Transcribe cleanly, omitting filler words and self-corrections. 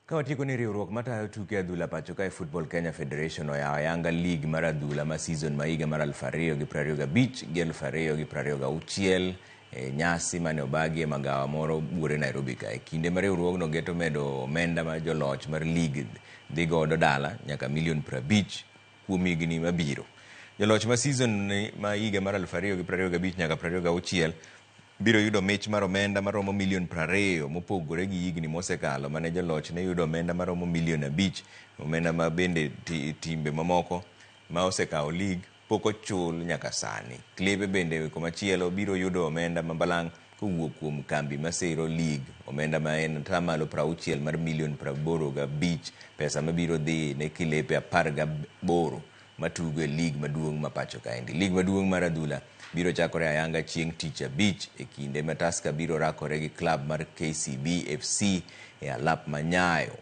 Kawatieko ni riwruok matayo tuke adhula pacho kae Football Kenya Federation oyaw ayanga league mar adhula ma season ma higa mar 2025 gi 2026 nyasi mane obagi e magawa moro buore Nairobi kae. Kinde ma riwruogno geto medo omenda ma joloch mar league dhi godo dala nyaka $50,000,000 kuom higni mabiro. Joloch ma season ma higa mar 2025 nyaka 2026 biro yudo mich mar omenda maromo $20,000,000 mopogore gi higni mosekalo mane joloch ne yudo omenda maromo $5,000,000, omenda ma bende timbe mamoko ma osekawo league pok ochul nyaka sani. Klebe bende komachielo biro yudo omenda mabalang' kowuok kuom kambi masero league, omenda ma en tamalo 60 mar $85,000,000, pesa mabiro dhi ne kilepe 18 matugo e league maduong' ma pacho kaendi. League maduong' mar adhula biro chakore ayanga chieng' tich abich e kinde ma Tusker biro rakore gi club mar KCB FC e alap Manyayo